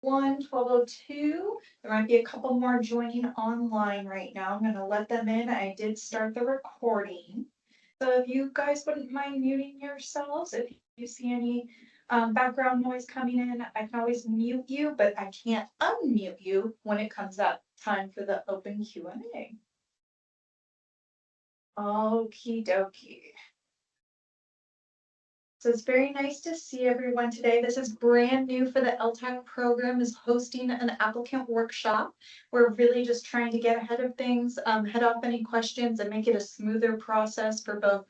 12:02. There might be a couple more joining online right now. I'm gonna let them in. I did start the recording. So if you guys wouldn't mind muting yourselves, if you see any background noise coming in, I can always mute you, but I can't unmute you when it comes up time for the open Q&A. Okie dokie. So it's very nice to see everyone today. This is brand new for the LTAC program, is hosting an applicant workshop. We're really just trying to get ahead of things, head off any questions and make it a smoother process for both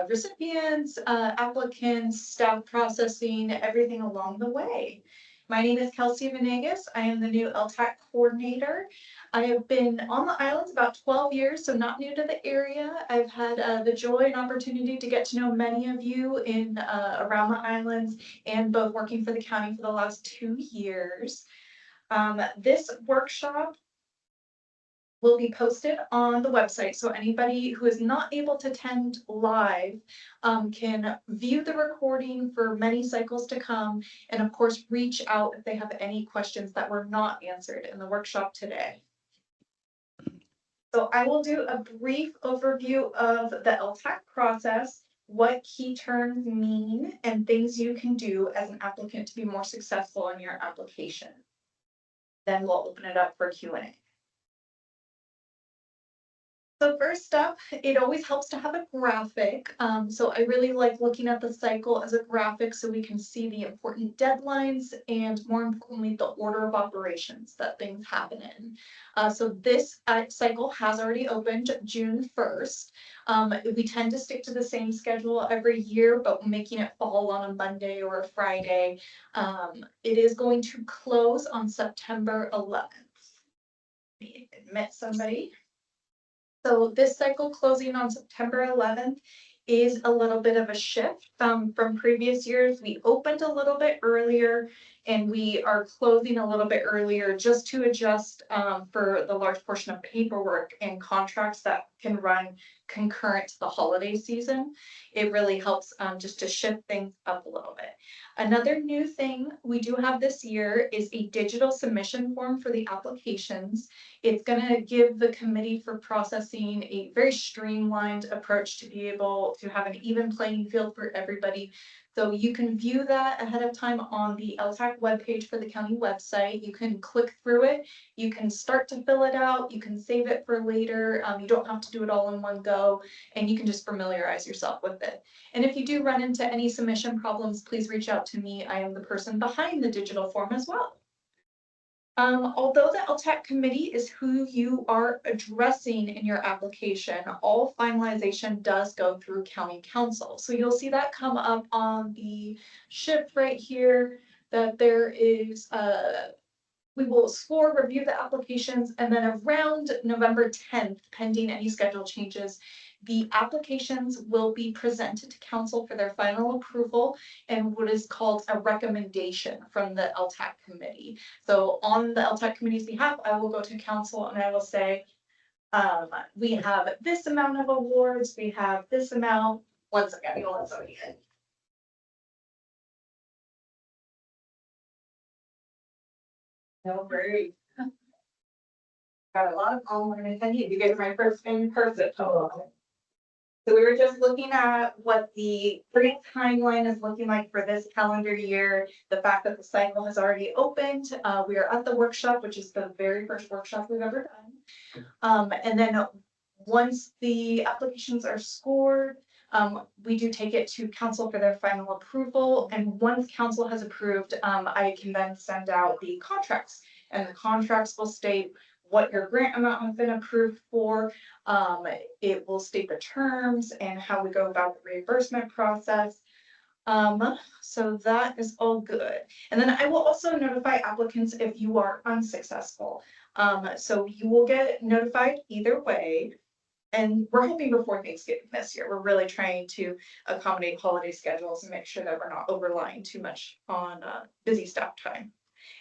recipients, applicants, staff processing, everything along the way. My name is Kelsey Venegas. I am the new LTAC coordinator. I have been on the islands about 12 years, so not new to the area. I've had the joy and opportunity to get to know many of you in around the islands and both working for the county for the last 2 years. This workshop will be posted on the website, so anybody who is not able to attend live can view the recording for many cycles to come, and of course reach out if they have any questions that were not answered in the workshop today. So I will do a brief overview of the LTAC process, what key terms mean, and things you can do as an applicant to be more successful in your application. Then we'll open it up for Q&A. So first up, it always helps to have a graphic. So I really like looking at the cycle as a graphic so we can see the important deadlines and more importantly, the order of operations that things happen in. So this cycle has already opened June 1st. We tend to stick to the same schedule every year, but making it fall on a Monday or a Friday. It is going to close on September 11th. Let me admit somebody. So this cycle closing on September 11th is a little bit of a shift from previous years. We opened a little bit earlier and we are closing a little bit earlier just to adjust for the large portion of paperwork and contracts that can run concurrent to the holiday season. It really helps just to shift things up a little bit. Another new thing we do have this year is a digital submission form for the applications. It's going to give the committee for processing a very streamlined approach to be able to have an even playing field for everybody. So you can view that ahead of time on the LTAC webpage for the county website. You can click through it. You can start to fill it out. You can save it for later. You don't have to do it all in one go, and you can just familiarize yourself with it. And if you do run into any submission problems, please reach out to me. I am the person behind the digital form as well. Although the LTAC committee is who you are addressing in your application, all finalization does go through county council. So you'll see that come up on the shift right here, that there is we will score, review the applications, and then around November 10th, pending any schedule changes, the applications will be presented to council for their final approval and what is called a recommendation from the LTAC committee. So on the LTAC committee's behalf, I will go to council and I will say, we have this amount of awards, we have this amount. One second, you'll let somebody in. No worries. Got a lot of online attendees. You guys are my first in person. So we were just looking at what the current timeline is looking like for this calendar year. The fact that the cycle has already opened. We are at the workshop, which is the very first workshop we've ever done. And then once the applications are scored, we do take it to council for their final approval. And once council has approved, I can then send out the contracts, and the contracts will state what your grant amount has been approved for. It will state the terms and how we go about the reimbursement process. So that is all good. And then I will also notify applicants if you are unsuccessful. So you will get notified either way. And we're hoping before Thanksgiving this year. We're really trying to accommodate holiday schedules and make sure that we're not overlying too much on busy staff time.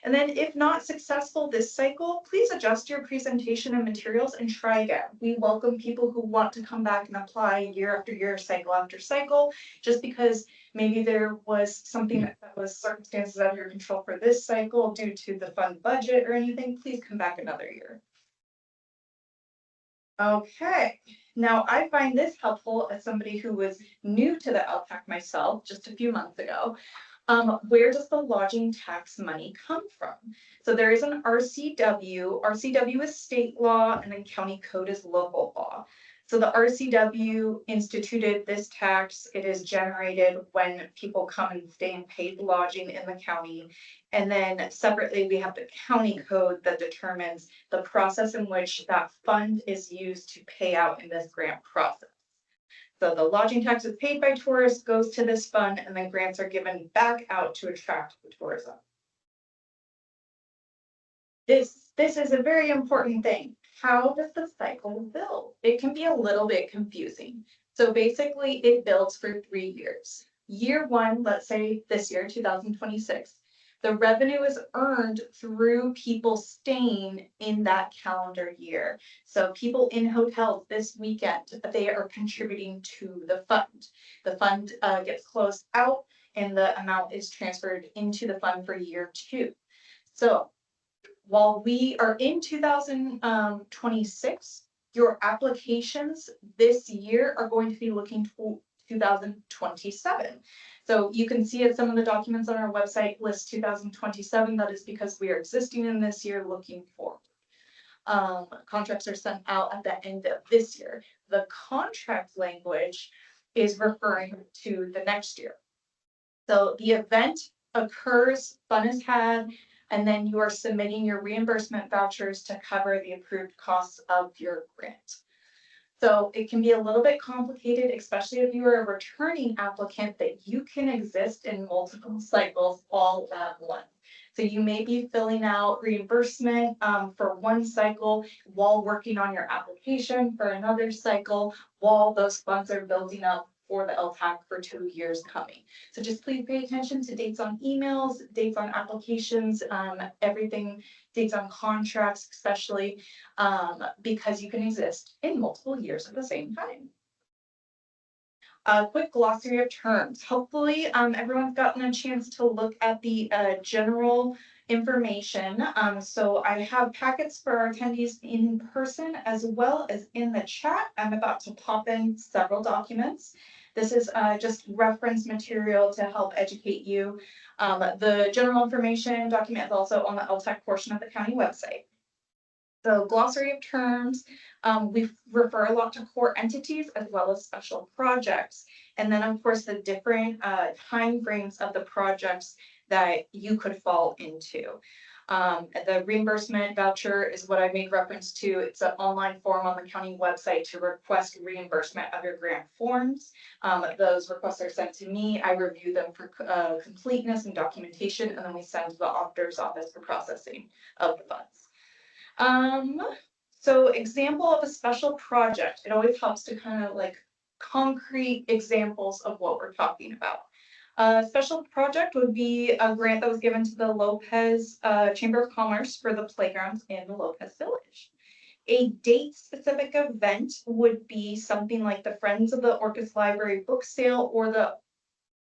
And then if not successful this cycle, please adjust your presentation and materials and try again. We welcome people who want to come back and apply year after year, cycle after cycle, just because maybe there was something that was circumstances out of your control for this cycle due to the fund budget or anything, please come back another year. Okay, now I find this helpful as somebody who was new to the LTAC myself just a few months ago. Where does the lodging tax money come from? So there is an RCW. RCW is state law, and then county code is local law. So the RCW instituted this tax. It is generated when people come and stay in paid lodging in the county. And then separately, we have the county code that determines the process in which that fund is used to pay out in this grant process. So the lodging tax is paid by tourists, goes to this fund, and then grants are given back out to attract the tourism. This is a very important thing. How does the cycle build? It can be a little bit confusing. So basically it builds for 3 years. Year one, let's say this year, 2026, the revenue is earned through people staying in that calendar year. So people in hotels this weekend, they are contributing to the fund. The fund gets closed out and the amount is transferred into the fund for year two. So while we are in 2026, your applications this year are going to be looking to 2027. So you can see it, some of the documents on our website list 2027. That is because we are existing in this year looking forward. Contracts are sent out at the end of this year. The contract language is referring to the next year. So the event occurs, fun is had, and then you are submitting your reimbursement vouchers to cover the approved costs of your grant. So it can be a little bit complicated, especially if you are a returning applicant, that you can exist in multiple cycles all at once. So you may be filling out reimbursement for one cycle while working on your application for another cycle, while those funds are building up for the LTAC for 2 years coming. So just please pay attention to dates on emails, dates on applications, everything, dates on contracts, especially because you can exist in multiple years at the same time. A quick glossary of terms. Hopefully everyone's gotten a chance to look at the general information. So I have packets for our attendees in person as well as in the chat. I'm about to pop in several documents. This is just reference material to help educate you. The general information document is also on the LTAC portion of the county website. The glossary of terms, we refer a lot to core entities as well as special projects. And then of course the different time frames of the projects that you could fall into. The reimbursement voucher is what I made reference to. It's an online form on the county website to request reimbursement of your grant forms. Those requests are sent to me. I review them for completeness and documentation, and then we send to the auditor's office for processing of the funds. So example of a special project, it always helps to kind of like concrete examples of what we're talking about. A special project would be a grant that was given to the Lopez Chamber of Commerce for the playgrounds in the Lopez Village. A date-specific event would be something like the Friends of the Orcas Library book sale or the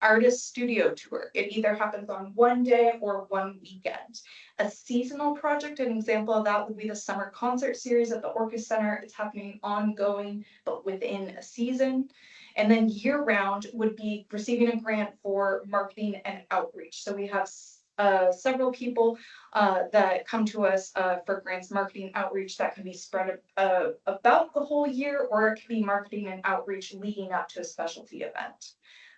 artist studio tour. It either happens on one day or one weekend. A seasonal project, an example of that would be the summer concert series at the Orcas Center. It's happening ongoing, but within a season. And then year-round would be receiving a grant for marketing and outreach. So we have several people that come to us for grants, marketing, outreach that can be spread about the whole year, or it can be marketing and outreach leading up to a specialty event.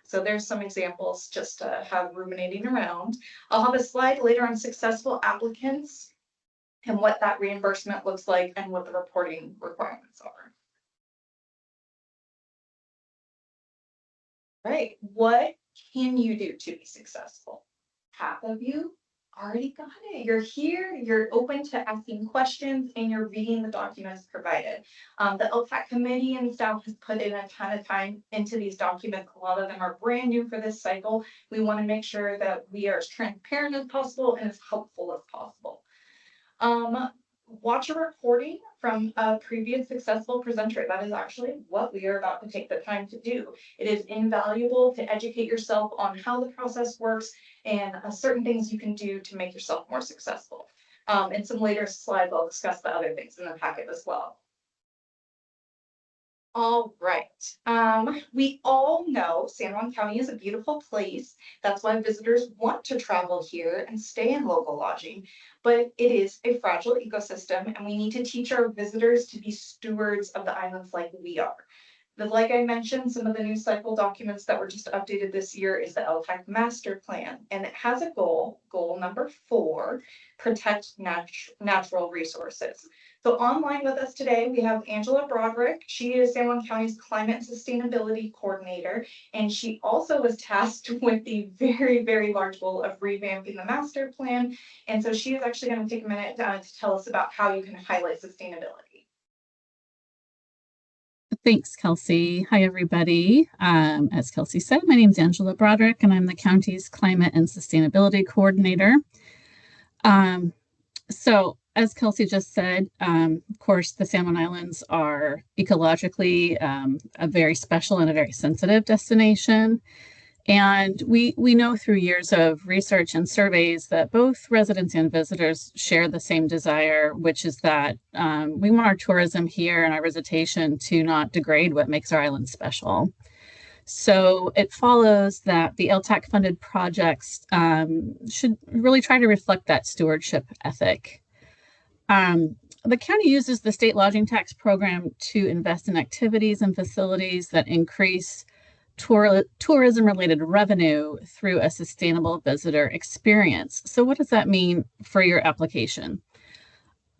So there's some examples just to have ruminating around. I'll have a slide later on successful applicants and what that reimbursement looks like and what the reporting requirements are. Right, what can you do to be successful? Half of you Already got it. You're here, you're open to asking questions, and you're reading the documents provided. The LTAC committee and staff has put in a ton of time into these documents. A lot of them are brand new for this cycle. We want to make sure that we are as transparent as possible and as helpful as possible. Watch a recording from a previous successful presenter. That is actually what we are about to take the time to do. It is invaluable to educate yourself on how the process works and certain things you can do to make yourself more successful. In some later slides, I'll discuss the other things in the packet as well. All right. We all know San Juan County is a beautiful place. That's why visitors want to travel here and stay in local lodging. But it is a fragile ecosystem, and we need to teach our visitors to be stewards of the islands like we are. Like I mentioned, some of the new cycle documents that were just updated this year is the LTAC Master Plan, and it has a goal number 4, protect natural resources. So online with us today, we have Angela Broderick. She is San Juan County's Climate and Sustainability Coordinator, and she also was tasked with the very, very large goal of revamping the master plan. And so she is actually going to take a minute to tell us about how you can highlight sustainability. Thanks, Kelsey. Hi, everybody. As Kelsey said, my name is Angela Broderick, and I'm the county's Climate and Sustainability Coordinator. So as Kelsey just said, of course, the San Juan Islands are ecologically a very special and a very sensitive destination. And we know through years of research and surveys that both residents and visitors share the same desire, which is that we want our tourism here and our visitation to not degrade what makes our island special. So it follows that the LTAC funded projects should really try to reflect that stewardship ethic. The county uses the state lodging tax program to invest in activities and facilities that increase tourism-related revenue through a sustainable visitor experience. So what does that mean for your application?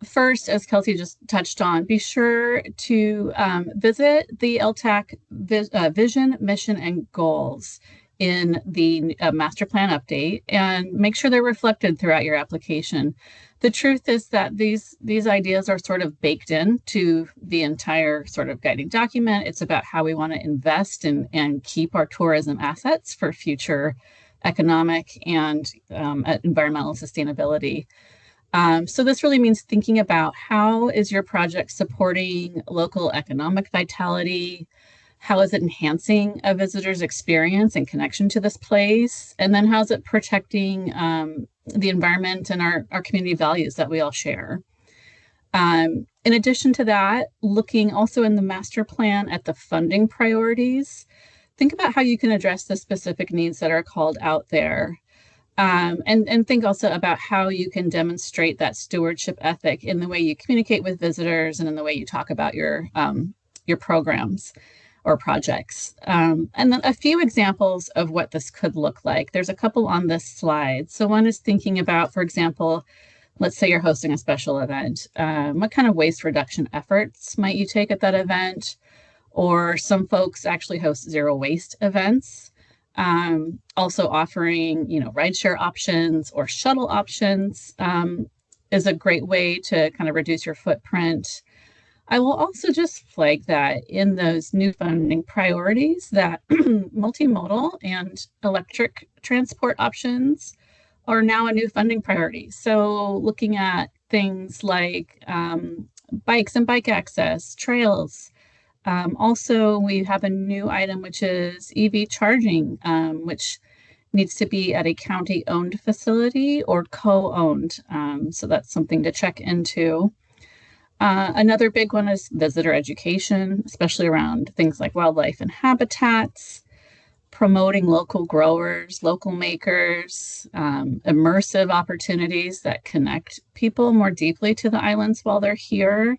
First, as Kelsey just touched on, be sure to visit the LTAC vision, mission, and goals in the master plan update and make sure they're reflected throughout your application. The truth is that these ideas are sort of baked into the entire sort of guiding document. It's about how we want to invest and keep our tourism assets for future economic and environmental sustainability. So this really means thinking about how is your project supporting local economic vitality? How is it enhancing a visitor's experience and connection to this place? And then how's it protecting the environment and our community values that we all share? In addition to that, looking also in the master plan at the funding priorities, think about how you can address the specific needs that are called out there. And think also about how you can demonstrate that stewardship ethic in the way you communicate with visitors and in the way you talk about your programs or projects. And then a few examples of what this could look like. There's a couple on this slide. So one is thinking about, for example, let's say you're hosting a special event. What kind of waste reduction efforts might you take at that event? Or some folks actually host zero waste events. Also offering, rideshare options or shuttle options is a great way to kind of reduce your footprint. I will also just flag that in those new funding priorities that multimodal and electric transport options are now a new funding priority. So looking at things like bikes and bike access, trails. Also, we have a new item, which is EV charging, which needs to be at a county-owned facility or co-owned. So that's something to check into. Another big one is visitor education, especially around things like wildlife and habitats, promoting local growers, local makers, immersive opportunities that connect people more deeply to the islands while they're here.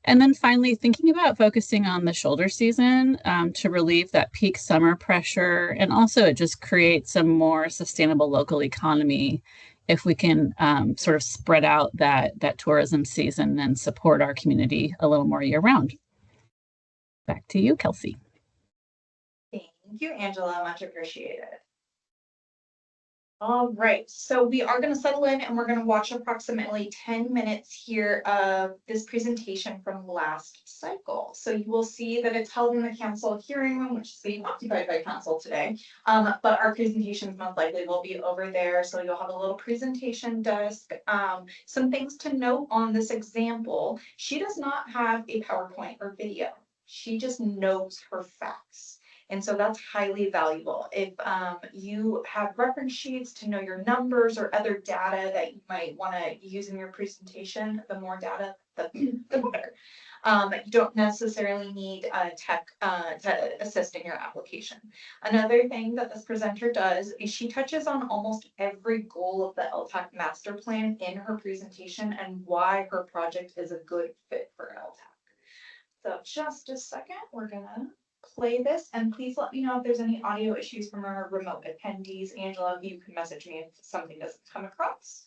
And then finally, thinking about focusing on the shoulder season to relieve that peak summer pressure. And also it just creates a more sustainable local economy if we can sort of spread out that tourism season and support our community a little more year round. Back to you, Kelsey. Thank you, Angela. Much appreciated. All right, so we are gonna settle in and we're gonna watch approximately 10 minutes here of this presentation from last cycle. So you will see that it's held in the council hearing room, which is being occupied by council today. But our presentations most likely will be over there. So you'll have a little presentation desk. Some things to note on this example, she does not have a PowerPoint or video. She just knows her facts. And so that's highly valuable. If you have reference sheets to know your numbers or other data that you might want to use in your presentation, the more data, the better. You don't necessarily need a tech to assist in your application. Another thing that this presenter does is she touches on almost every goal of the LTAC master plan in her presentation and why her project is a good fit for LTAC. So just a second, we're gonna play this, and please let me know if there's any audio issues from our remote attendees. Angela, you can message me if something doesn't come across.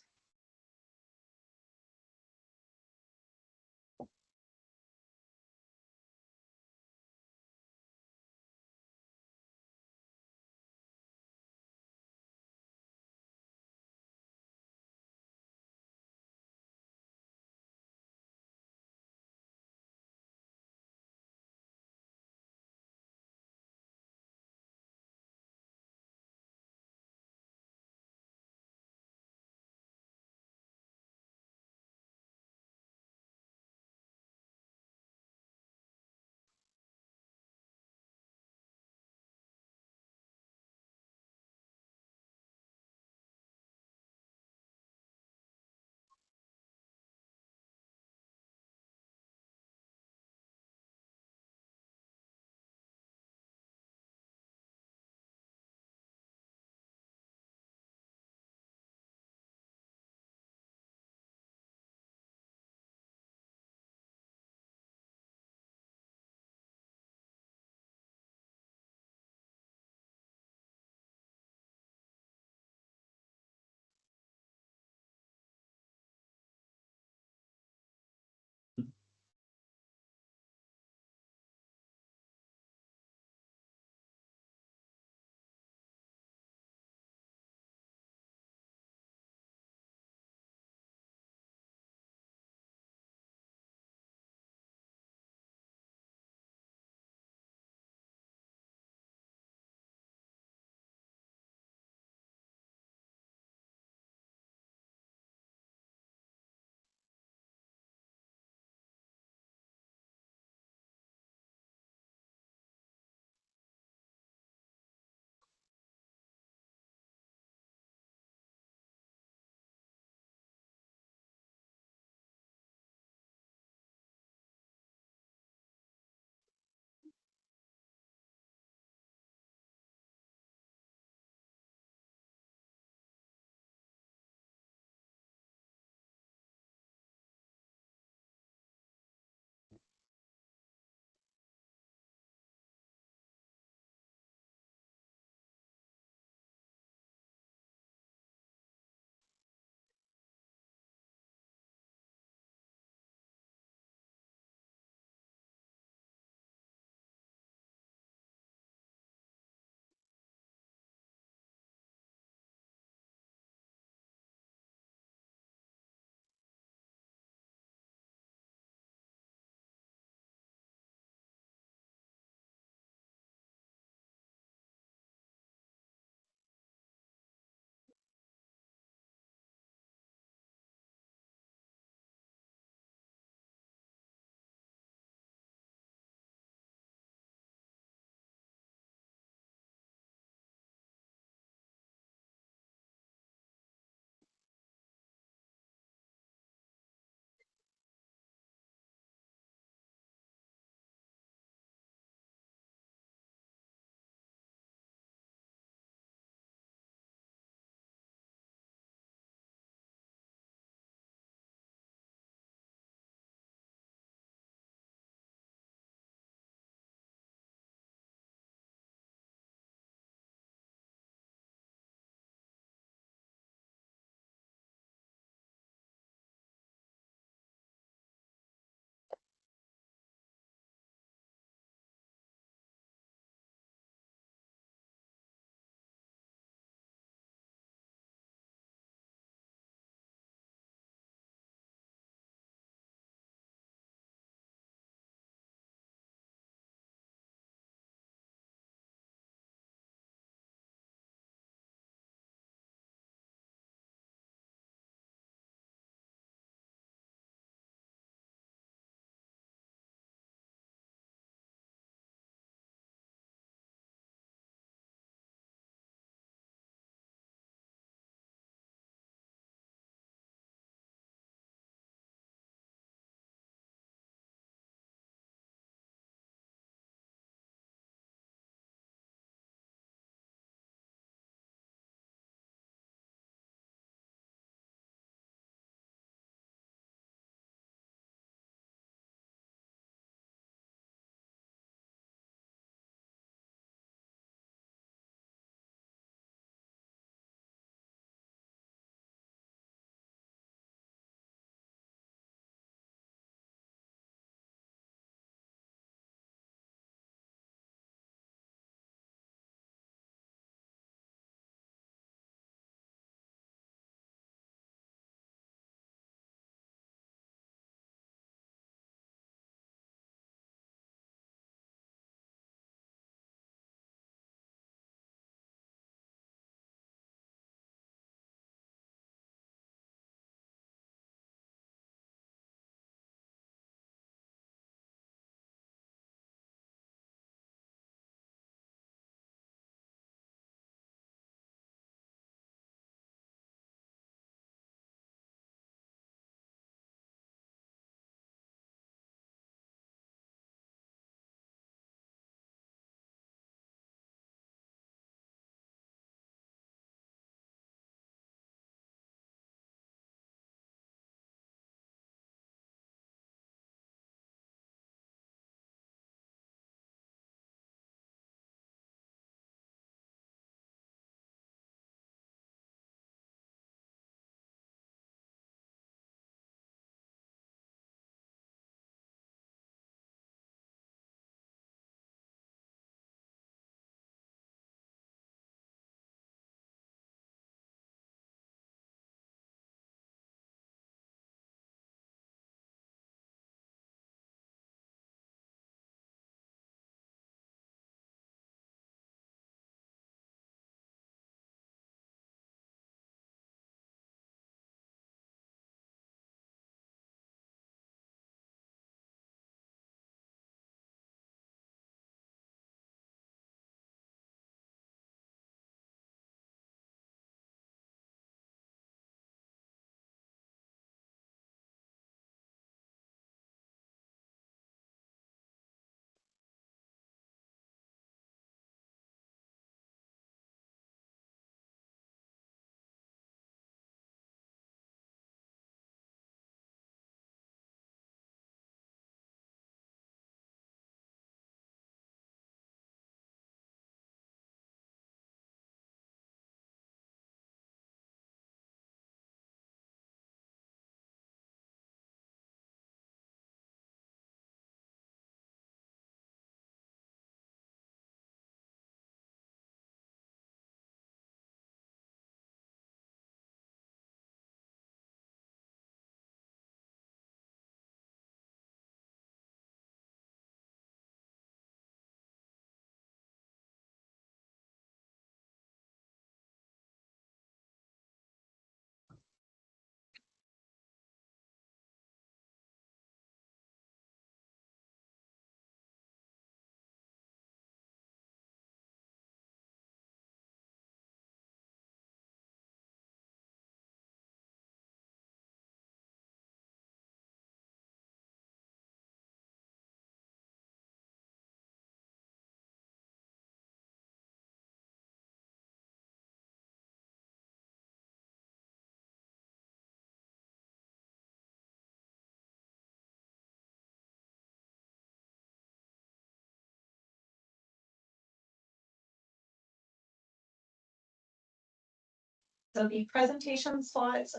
So the presentation slots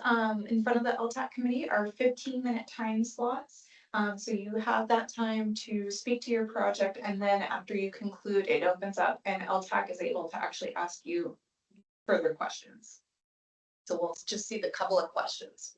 in front of the LTAC committee are 15-minute time slots. So you have that time to speak to your project, and then after you conclude, it opens up and LTAC is able to actually ask you further questions. So we'll just see the couple of questions.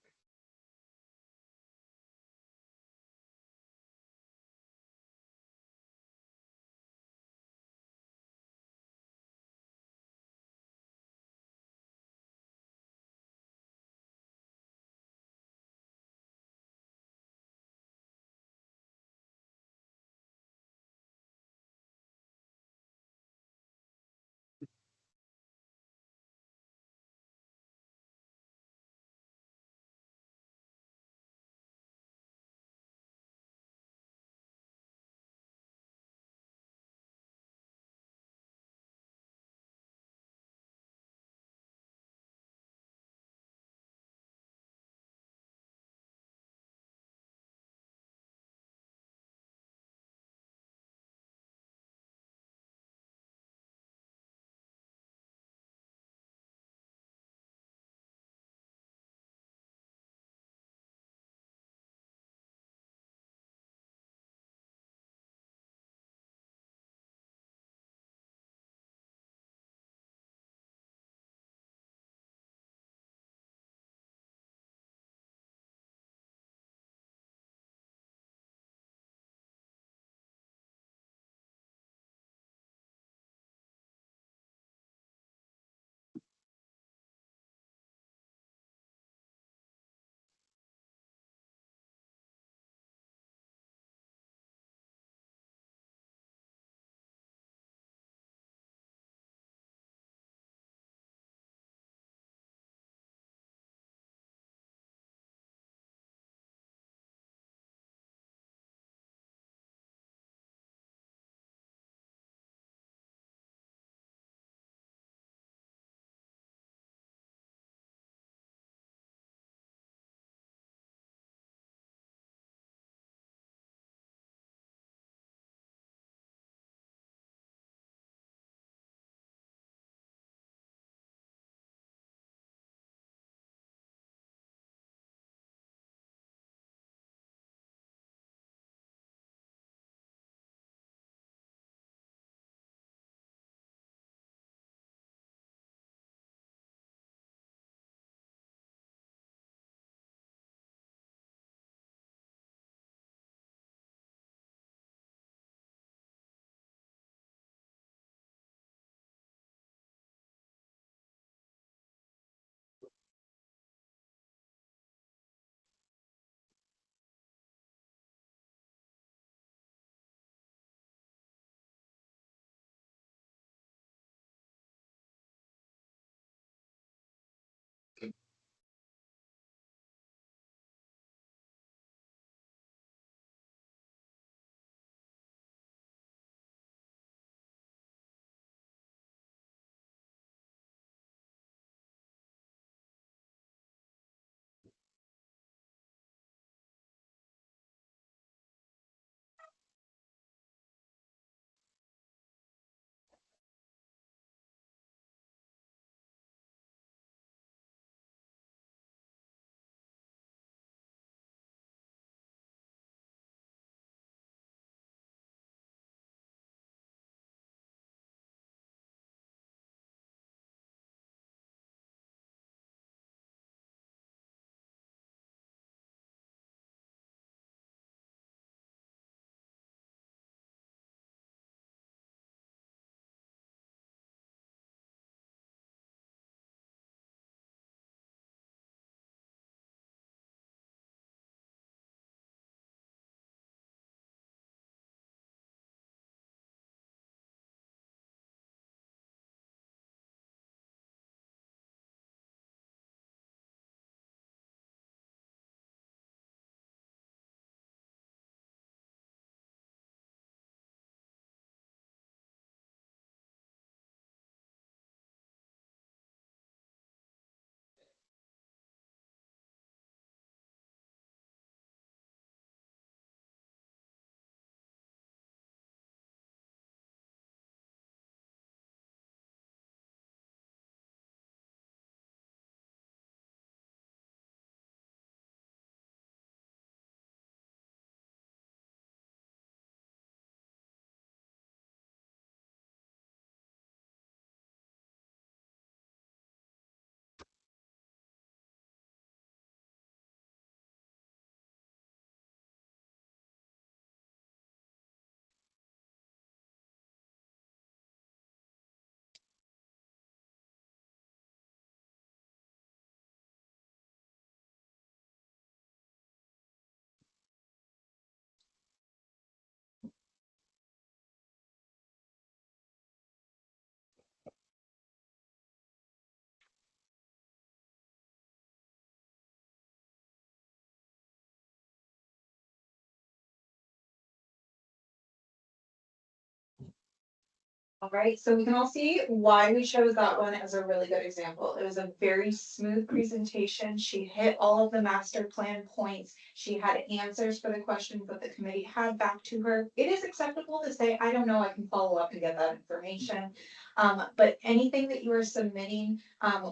All right, so we can all see why we chose that one as a really good example. It was a very smooth presentation. She hit all of the master plan points. She had answers for the questions that the committee had back to her. It is acceptable to say, I don't know, I can follow up and get that information. But anything that you are submitting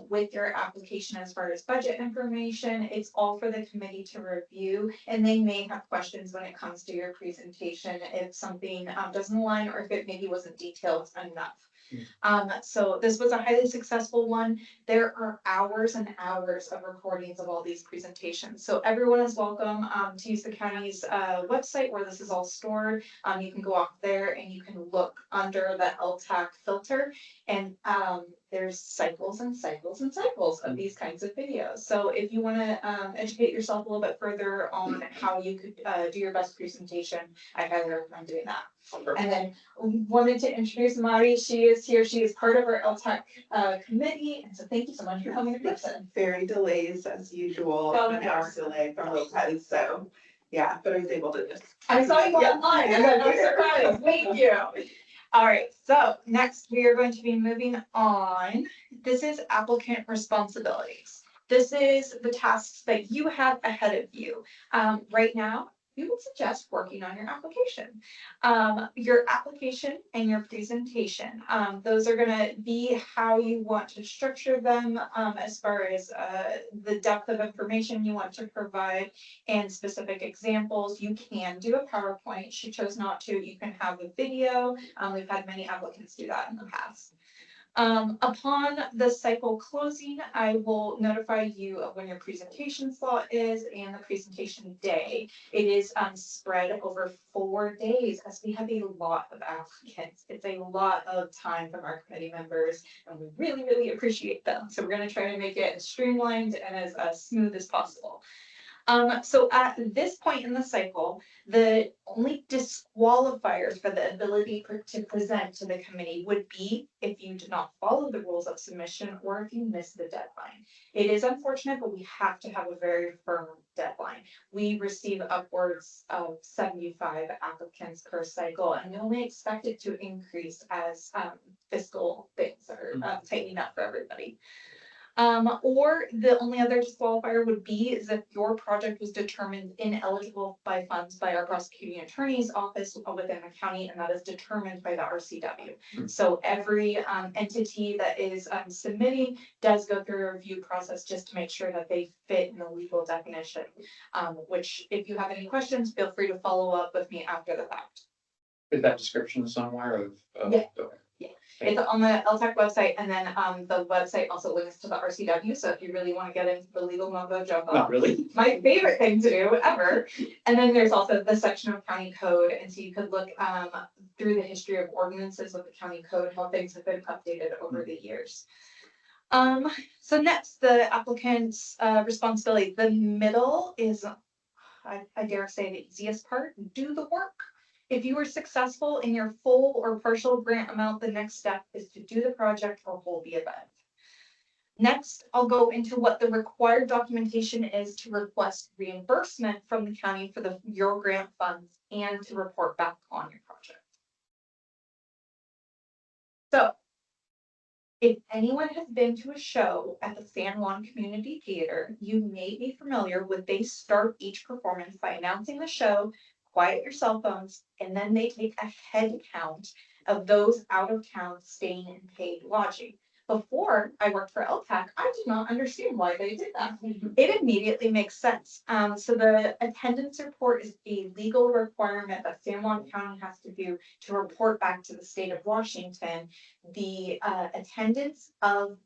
with your application as far as budget information, it's all for the committee to review. And they may have questions when it comes to your presentation if something doesn't align or if it maybe wasn't detailed enough. So this was a highly successful one. There are hours and hours of recordings of all these presentations. So everyone is welcome to use the county's website where this is all stored. You can go off there and you can look under the LTAC filter, and there's cycles and cycles and cycles of these kinds of videos. So if you want to educate yourself a little bit further on how you could do your best presentation, I highly recommend doing that. And then we wanted to introduce Mari. She is here. She is part of our LTAC committee. And so thank you so much for coming in person. Very delays as usual, an hour delay from Lopez, so yeah, but I was able to just. I saw you online. I'm surprised. Thank you. All right, so next we are going to be moving on. This is applicant responsibilities. This is the tasks that you have ahead of you. Right now, we would suggest working on your application and your presentation. Those are going to be how you want to structure them as far as the depth of information you want to provide and specific examples. You can do a PowerPoint. She chose not to. You can have a video. We've had many applicants do that in the past. Upon the cycle closing, I will notify you of when your presentation slot is and the presentation day. It is spread over 4 days as we have a lot of applicants. It's a lot of time from our committee members and we really, really appreciate them. So we're going to try to make it as streamlined and as smooth as possible. So at this point in the cycle, the only disqualifiers for the ability to present to the committee would be if you did not follow the rules of submission or if you missed the deadline. It is unfortunate, but we have to have a very firm deadline. We receive upwards of 75 applicants per cycle, and we only expect it to increase as fiscal things are tightening up for everybody. Or the only other disqualifier would be is if your project was determined ineligible by funds by our prosecuting attorney's office within the county, and that is determined by the RCW. So every entity that is submitting does go through a review process just to make sure that they fit in the legal definition. Which, if you have any questions, feel free to follow up with me after the fact. Is that description somewhere of? Yeah. Okay. It's on the LTAC website, and then the website also links to the RCW. So if you really want to get into the legal mumbo jumbo, Not really. my favorite thing to do ever. And then there's also the section of county code, and so you could look through the history of ordinances with the county code, how things have been updated over the years. So next, the applicant's responsibility. The middle is, I dare say, the easiest part. Do the work. If you were successful in your full or partial grant amount, the next step is to do the project or hold the event. Next, I'll go into what the required documentation is to request reimbursement from the county for your grant funds and to report back on your project. So, if anyone has been to a show at the San Juan Community Theater, you may be familiar with they start each performance by announcing the show, quiet your cell phones, and then they take a head count of those out of town staying in paid lodging. Before I worked for LTAC, I did not understand why they did that. It immediately makes sense. So the attendance report is a legal requirement that San Juan County has to do to report back to the state of Washington the attendance of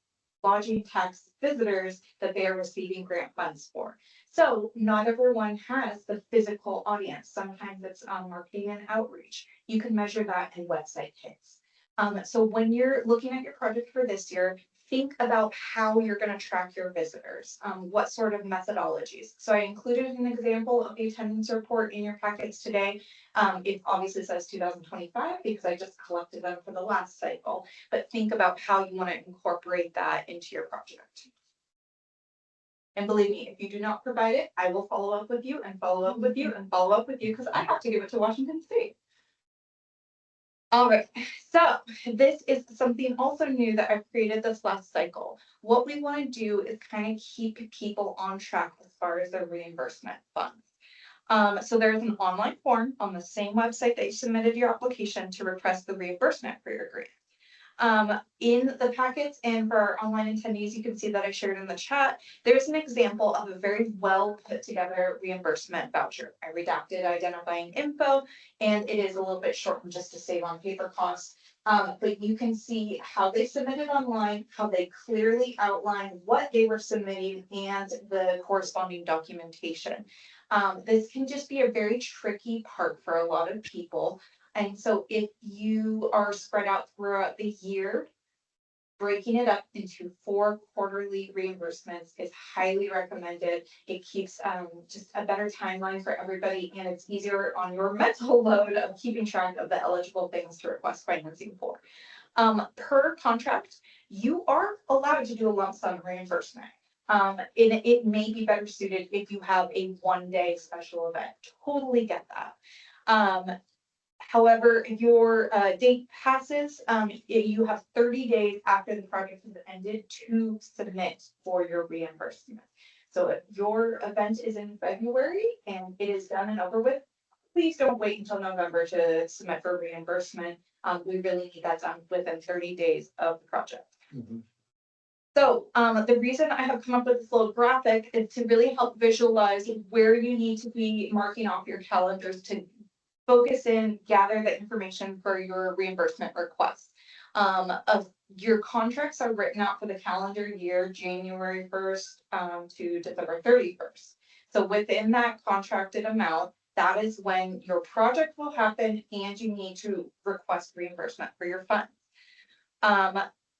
lodging tax visitors that they are receiving grant funds for. So not everyone has the physical audience. Sometimes it's marketing and outreach. You can measure that in website hits. So when you're looking at your project for this year, think about how you're going to track your visitors. What sort of methodologies. So I included an example of the attendance report in your packets today. It obviously says 2025 because I just collected them for the last cycle, but think about how you want to incorporate that into your project. And believe me, if you do not provide it, I will follow up with you and follow up with you and follow up with you because I have to give it to Washington State. All right, so this is something also new that I've created this last cycle. What we want to do is kind of keep people on track as far as their reimbursement funds. So there's an online form on the same website that you submitted your application to request the reimbursement for your grant. In the packets and for our online attendees, you can see that I shared in the chat, there's an example of a very well put together reimbursement voucher. I redacted identifying info, and it is a little bit shortened just to save on paper costs. But you can see how they submitted online, how they clearly outline what they were submitting and the corresponding documentation. This can just be a very tricky part for a lot of people. And so if you are spread out throughout the year, breaking it up into 4 quarterly reimbursements is highly recommended. It keeps just a better timeline for everybody, and it's easier on your mental load of keeping track of the eligible things to request financing for. Per contract, you are allowed to do a lump sum reimbursement. It may be better suited if you have a 1-day special event. Totally get that. However, if your date passes, you have 30 days after the project has ended to submit for your reimbursement. So if your event is in February and it is done and over with, please don't wait until November to submit for reimbursement. We really need that done within 30 days of the project. So the reason I have come up with this little graphic is to really help visualize where you need to be marking off your calendars to focus in, gather the information for your reimbursement requests. Of your contracts are written out for the calendar year, January 1st to December 31st. So within that contracted amount, that is when your project will happen and you need to request reimbursement for your funds.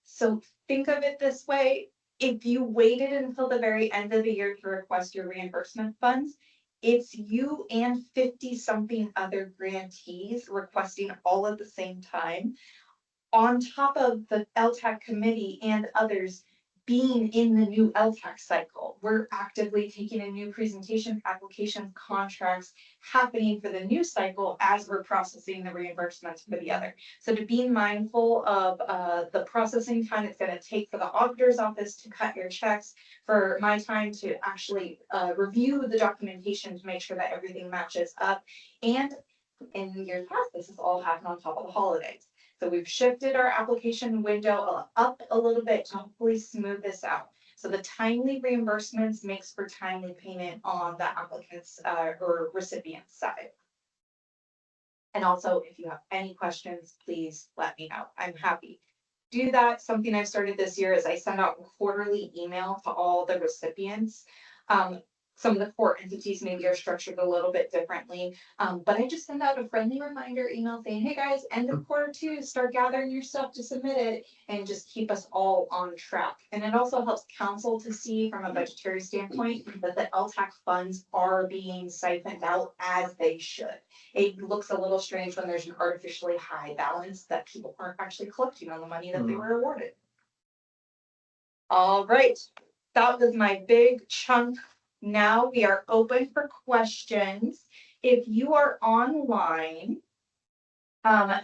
So think of it this way. If you waited until the very end of the year to request your reimbursement funds, it's you and 50 something other grantees requesting all at the same time, on top of the LTAC committee and others being in the new LTAC cycle. We're actively taking in new presentation applications, contracts happening for the new cycle as we're processing the reimbursements for the other. So to be mindful of the processing time it's going to take for the auditor's office to cut your checks, for my time to actually review the documentation to make sure that everything matches up. And in years past, this has all happened on top of the holidays. So we've shifted our application window up a little bit to hopefully smooth this out. So the timely reimbursements makes for timely payment on the applicant's or recipient side. And also, if you have any questions, please let me know. I'm happy to do that. Something I've started this year is I send out a quarterly email to all the recipients. Some of the core entities maybe are structured a little bit differently, but I just send out a friendly reminder email saying, hey guys, end of Q2, start gathering your stuff to submit it, and just keep us all on track. And it also helps council to see from a budgetary standpoint that the LTAC funds are being siphoned out as they should. It looks a little strange when there's an artificially high balance that people aren't actually collecting on the money that they were awarded. All right, that was my big chunk. Now we are open for questions. If you are online,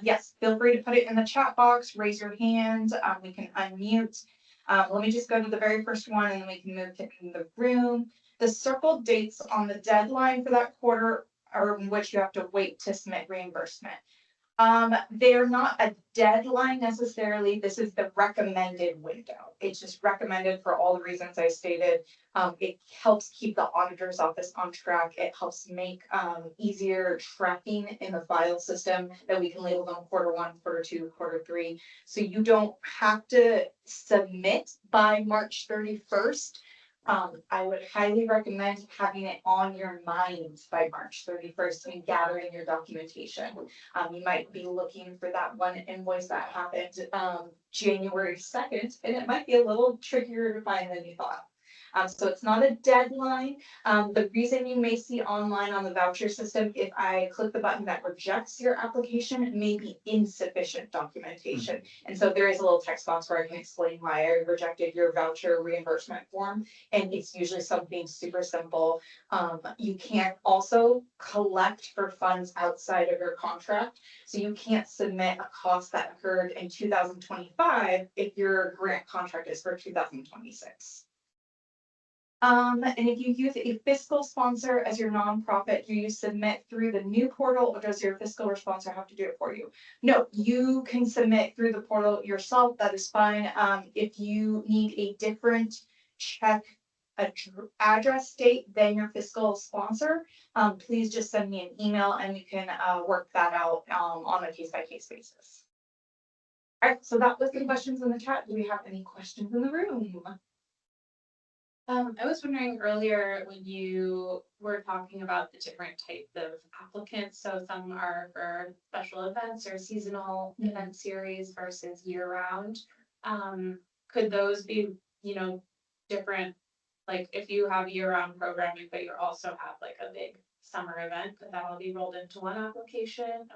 yes, feel free to put it in the chat box, raise your hand, we can unmute. Let me just go to the very first one and then we can move to in the room. The circled dates on the deadline for that quarter are in which you have to wait to submit reimbursement. They're not a deadline necessarily. This is the recommended window. It's just recommended for all the reasons I stated. It helps keep the auditor's office on track. It helps make easier tracking in the file system that we can label them Q1, Q2, Q3. So you don't have to submit by March 31st. I would highly recommend having it on your mind by March 31st and gathering your documentation. You might be looking for that one invoice that happened January 2nd, and it might be a little trickier to find than you thought. So it's not a deadline. The reason you may see online on the voucher system, if I click the button that rejects your application, it may be insufficient documentation. And so there is a little text box where I can explain why I rejected your voucher reimbursement form. And it's usually something super simple. You can't also collect for funds outside of your contract. So you can't submit a cost that occurred in 2025 if your grant contract is for 2026. And if you use a fiscal sponsor as your nonprofit, do you submit through the new portal or does your fiscal sponsor have to do it for you? No, you can submit through the portal yourself. That is fine. If you need a different check address date than your fiscal sponsor, please just send me an email and we can work that out on a case-by-case basis. All right, so that was the questions in the chat. Do we have any questions in the room? I was wondering earlier when you were talking about the different types of applicants, so some are for special events or seasonal event series versus year-round. Could those be, different? Like if you have year-round programming, but you also have like a big summer event, could that all be rolled into one application?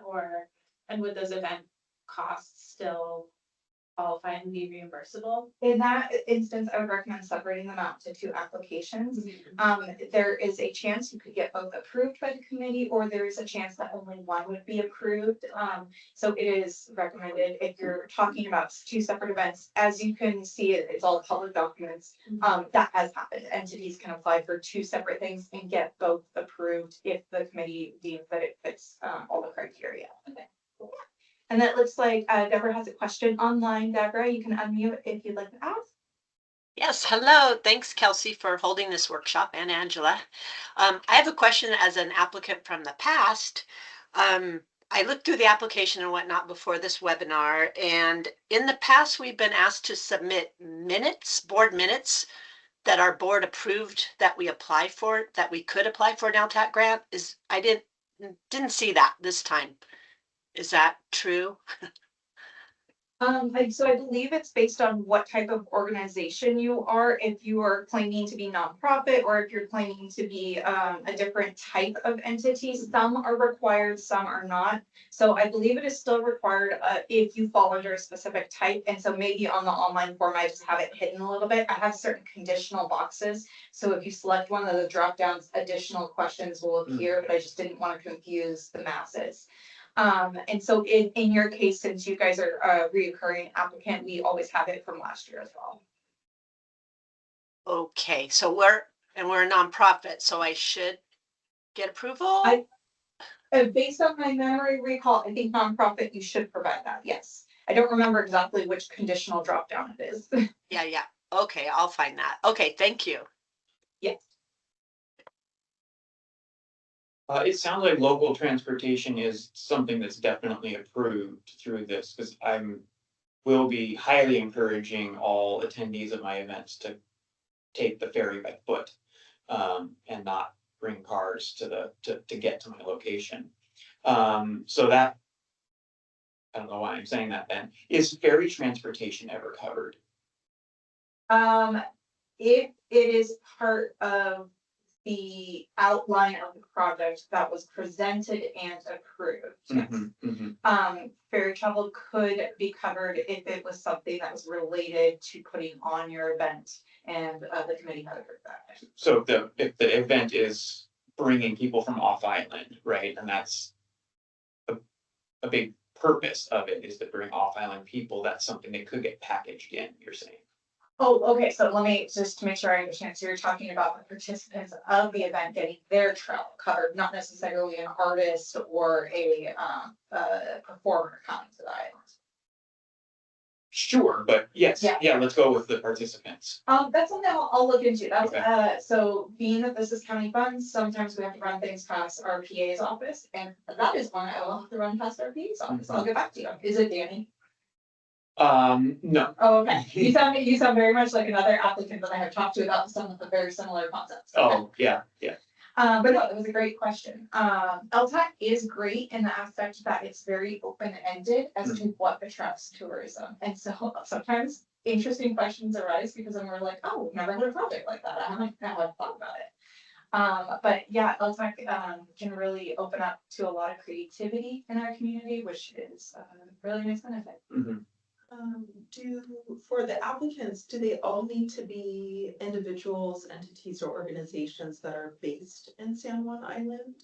And would those event costs still qualify and be reimbursable? In that instance, I would recommend separating them out to 2 applications. There is a chance you could get both approved by the committee, or there is a chance that only one would be approved. So it is recommended if you're talking about 2 separate events. As you can see, it's all public documents. That has happened. Entities can apply for 2 separate things and get both approved if the committee deems that it fits all the criteria. Okay. Yeah. And that looks like Deborah has a question online. Deborah, you can unmute if you'd like to ask. Yes, hello. Thanks, Kelsey, for holding this workshop, and Angela. I have a question as an applicant from the past. I looked through the application and whatnot before this webinar, and in the past, we've been asked to submit minutes, board minutes, that our board approved that we apply for, that we could apply for an LTAC grant. I didn't see that this time. Is that true? So I believe it's based on what type of organization you are. If you are claiming to be nonprofit or if you're claiming to be a different type of entity, some are required, some are not. So I believe it is still required if you fall under a specific type. And so maybe on the online form, I just have it hidden a little bit. I have certain conditional boxes. So if you select one of the drop downs, additional questions will appear, but I just didn't want to confuse the masses. And so in your case, since you guys are a reoccurring applicant, we always have it from last year as well. Okay, so we're a nonprofit, so I should get approval? Based on my memory recall, I think nonprofit, you should provide that, yes. I don't remember exactly which conditional drop down it is. Yeah. Okay, I'll find that. Okay, thank you. Yes. It sounds like local transportation is something that's definitely approved through this, because will be highly encouraging all attendees of my events to take the ferry by foot, and not bring cars to get to my location. So that, I don't know why I'm saying that then. Is ferry transportation ever covered? If it is part of the outline of the project that was presented and approved, yes. Ferry travel could be covered if it was something that was related to putting on your event and the committee had approved that. So if the event is bringing people from off island, right, and that's a big purpose of it is to bring off island people, that's something that could get packaged in, you're saying. Oh, okay, so let me just to make sure I understand. So you're talking about the participants of the event getting their travel covered, not necessarily an artist or a performer coming to the island. Sure, but yes, yeah, let's go with the participants. That's something I'll look into. That's Okay. So being that this is county funds, sometimes we have to run things past our PA's office, and that is one I will have to run past our PA's office. I'll get back to you. Is it Danny? No. Oh, okay. You sound very much like another applicant that I have talked to about some of the very similar concepts. Okay. Oh, yeah. But no, it was a great question. LTAC is great in the aspect that it's very open-ended as to what attracts tourism. And so sometimes interesting questions arise because then we're like, oh, we've never had a project like that. I haven't thought about it. But yeah, LTAC can really open up to a lot of creativity in our community, which is a really nice benefit. For the applicants, do they all need to be individuals, entities, or organizations that are based in San Juan Island?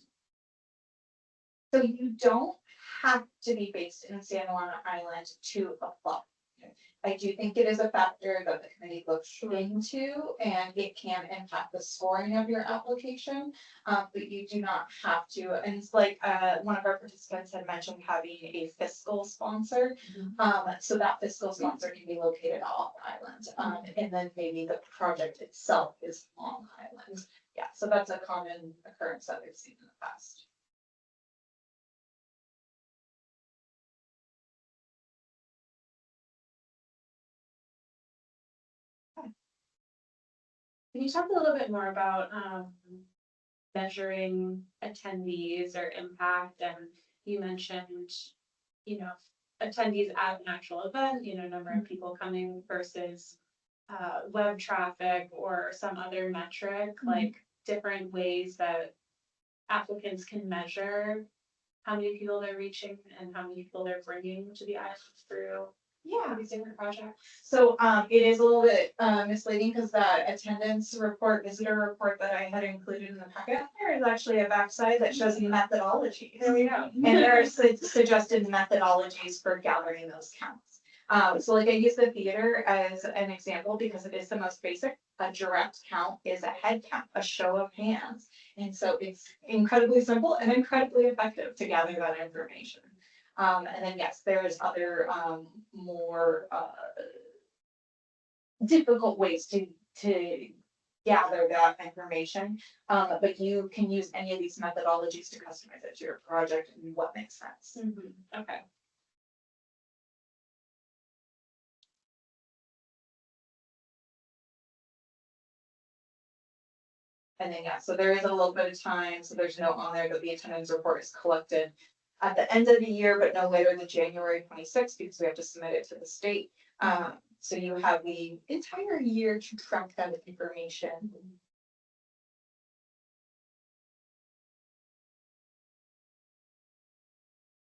So you don't have to be based in San Juan Island to apply. I do think it is a factor that the committee looks into, and it can impact the scoring of your application. But you do not have to. And it's like one of our participants had mentioned having a fiscal sponsor. So that fiscal sponsor can be located off island. And then maybe the project itself is on island. Yeah, so that's a common occurrence that we've seen in the past. Can you talk a little bit more about measuring attendees or impact? And you mentioned, attendees at an actual event, number of people coming versus web traffic or some other metric, like different ways that applicants can measure how many people they're reaching and how many people they're bringing to the island through these different projects. So it is a little bit misleading because that attendance report, visitor report that I had included in the packet, there is actually a backside that shows methodology. There we go. And there are suggested methodologies for gathering those counts. So like I use the theater as an example because it is the most basic. A direct count is a head count, a show of hands. And so it's incredibly simple and incredibly effective to gather that information. And then yes, there's other more difficult ways to gather that information. But you can use any of these methodologies to customize it to your project and what makes sense. Okay. And then, yeah, so there is a little bit of time, so there's a note on there that the attendance report is collected at the end of the year, but no later than January 26th, because we have to submit it to the state. So you have the entire year to track that information.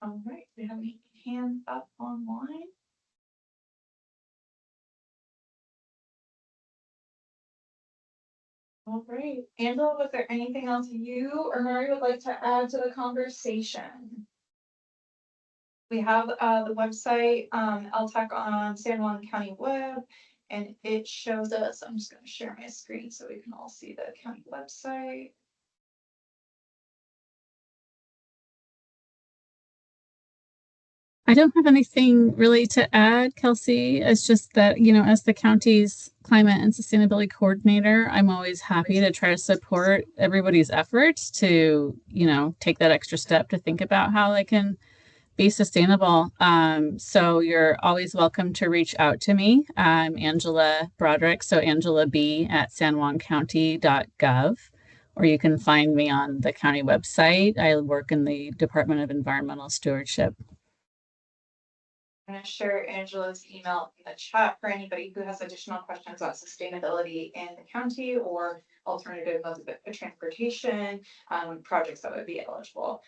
All right, do we have any hands up online? All right, Angela, was there anything else you or Mari would like to add to the conversation? We have the website, LTAC on San Juan County web, and it shows us, I'm just gonna share my screen so we can all see the county website. I don't have anything really to add, Kelsey. It's just that, as the county's climate and sustainability coordinator, I'm always happy to try to support everybody's efforts to, take that extra step to think about how they can be sustainable. So you're always welcome to reach out to me. I'm Angela Broderick, so Angela B at sanjuancounty.gov, or you can find me on the county website. I work in the Department of Environmental Stewardship. I'm going to share Angela's email in the chat for anybody who has additional questions about sustainability in the county or alternative modes of transportation, projects that would be eligible.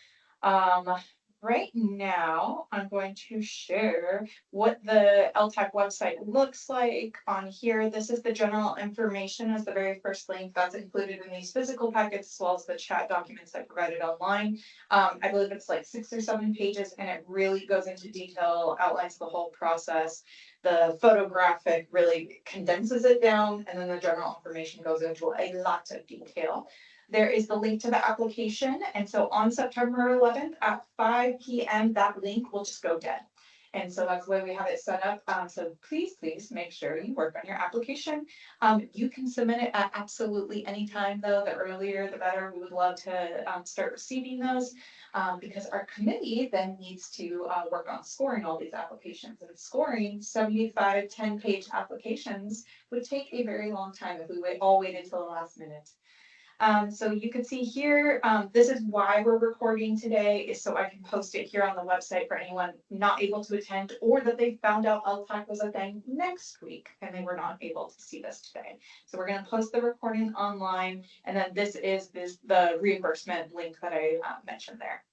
Right now, I'm going to share what the LTAC website looks like on here. This is the general information as the very first link that's included in these physical packets, as well as the chat documents I provided online. I believe it's like 6 or 7 pages, and it really goes into detail, outlines the whole process. The photographic really condenses it down, and then the general information goes into a lot of detail. There is the link to the application. And so on September 11th at 5 p.m., that link will just go dead. And so that's the way we have it set up. So please make sure you work on your application. You can submit it at absolutely any time, though. The earlier, the better. We would love to start receiving those because our committee then needs to work on scoring all these applications. And scoring 75 10-page applications would take a very long time if we all waited till the last minute. So you can see here, this is why we're recording today, is so I can post it here on the website for anyone not able to attend, or that they found out LTAC was a thing next week and they were not able to see this today. So we're gonna post the recording online, and then this is the reimbursement link that I mentioned there.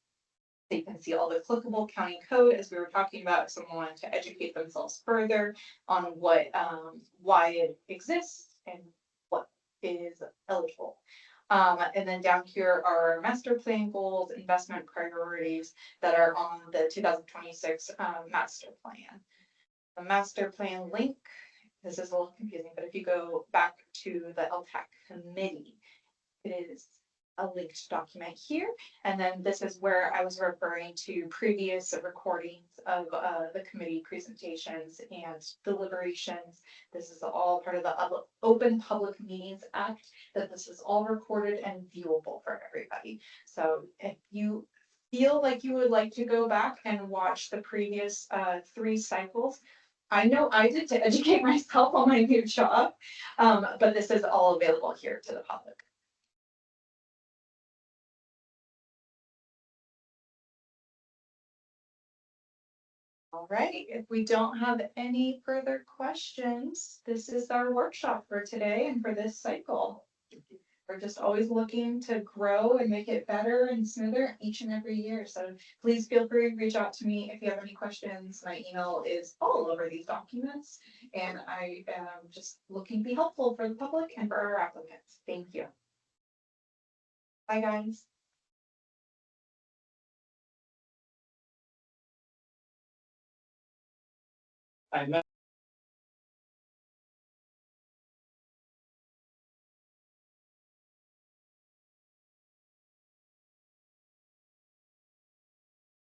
So you can see all the clickable county code, as we were talking about, if someone wanted to educate themselves further on what, why it exists and what is eligible. And then down here are master plan goals, investment priorities that are on the 2026 master plan. The master plan link, this is a little confusing, but if you go back to the LTAC committee, it is a linked document here. And then this is where I was referring to previous recordings of the committee presentations and deliberations. This is all part of the Open Public Meetings Act, that this is all recorded and viewable for everybody. So if you feel like you would like to go back and watch the previous 3 cycles, I know I did to educate myself on my new job, but this is all available here to the public. All right, if we don't have any further questions, this is our workshop for today and for this cycle. We're just always looking to grow and make it better and smoother each and every year. So please feel free to reach out to me if you have any questions. My email is all over these documents, and I am just looking to be helpful for the public and for our applicants. Thank you. Bye, guys. I